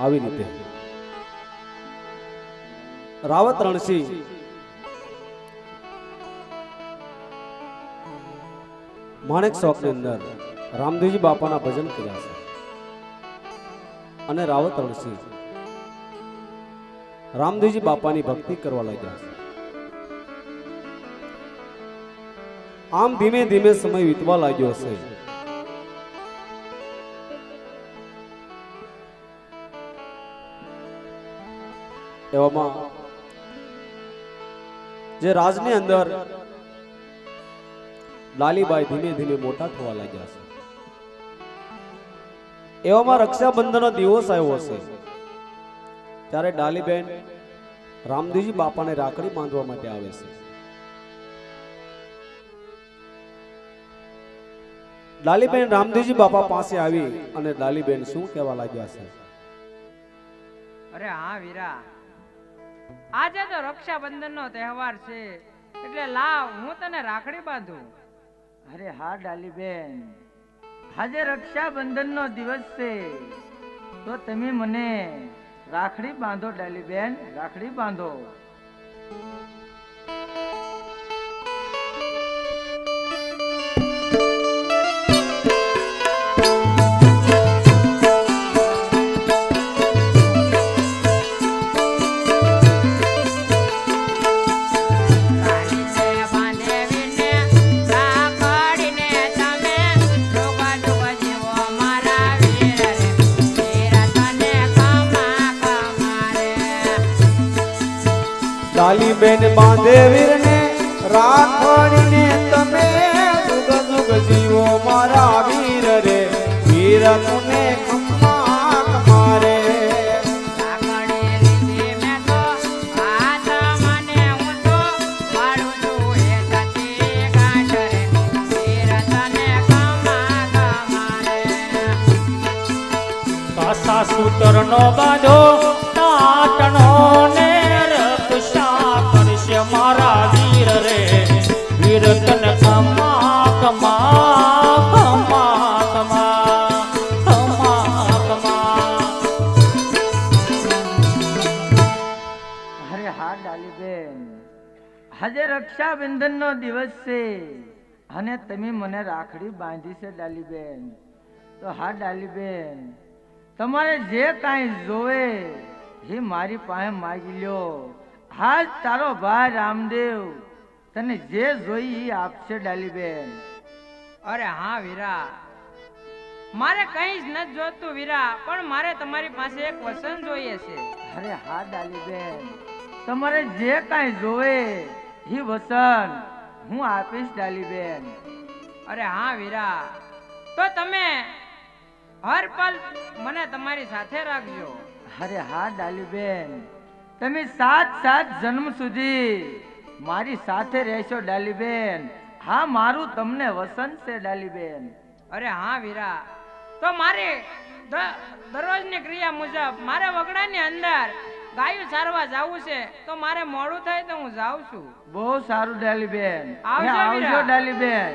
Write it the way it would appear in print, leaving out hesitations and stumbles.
આવી રીતે રાવત રણસિંહ માણેક ચોક ની અંદર રામદેવજી બાપાના ભજન કર્યા છે અને રાવત રણસિંહ રામદેવજી બાપાની ભક્તિ કરવા લાગ્યા છે. આમ ધીમે ધીમે સમય વીતવા લાગ્યો છે. એવામાં જે રાજની અંદર લાલીબાઈ ધીમે ધીમે મોટા થવા લાગ્યા છે. એવામાં રક્ષાબંધનનો દિવસ આવ્યો છે ત્યારે ડાલીબેન રામદેવજી બાપાને રાખડી બાંધવા માટે આવે છે. ડાલીબેન રામદેવજી બાપા પાસે આવી અને ડાલીબેન શું કહેવા લાગ્યા છે? અરે હા વીરા, આજે તો રક્ષાબંધન નો તહેવાર છે એટલે લાવ હું તને રાખડી બાંધું. અરે હા ડાલીબેન, આજે રક્ષાબંધન નો દિવસ છે તો તમે મને રાખડી બાંધો ડાલીબેન, રાખડી બાંધો. ડાલીબેન બાંધે વીરને રાખડીને તમે જુગ જુગ જીવો મારા વીર રે, વીર તુને ખમ્મા તમારે. સૂતર નો બાંધો નાટનો ને રક્ષા કરશે મારા વીર રે, વીર તને ખમા ખમા ખમા ખમા ખમા ખમા. અરે હા ડાલીબેન, આજે રક્ષાબંધન નો દિવસ છે અને તમે મને રાખડી બાંધી છે ડાલીબેન. તો હા ડાલીબેન, તમારે જે કાંઈ જોવે એ મારી પાસે માગી લ્યો. હાજ તારો ભાઈ રામદેવ તને જે જોઈ એ આપશે ડાલીબેન. અરે હા વીરા, મારે કઈ જ નથી જોતું વીરા, પણ મારે તમારી પાસે એક વસન જોઈએ છે. અરે હા ડાલીબેન, તમારે જે કાંઈ જોવે એ વસન હું આપીશ ડાલીબેન. અરે હા વીરા, તો તમે હર પલ મને તમારી સાથે રાખજો. અરે હા ડાલીબેન, તમે સાત સાત જન્મ સુધી મારી સાથે રહેશો ડાલીબેન. હા, મારું તમને વસન છે ડાલીબેન. અરે હા વીરા, તો મારે દરરોજની ક્રિયા મુજબ મારે વગડાની અંદર ગાયું ચારવા જવું છે, તો મારે મોડું થાય તો હું જાઉં છું. બહુ સારું ડાલીબેન. આવજો આવજો ડાલીબેન.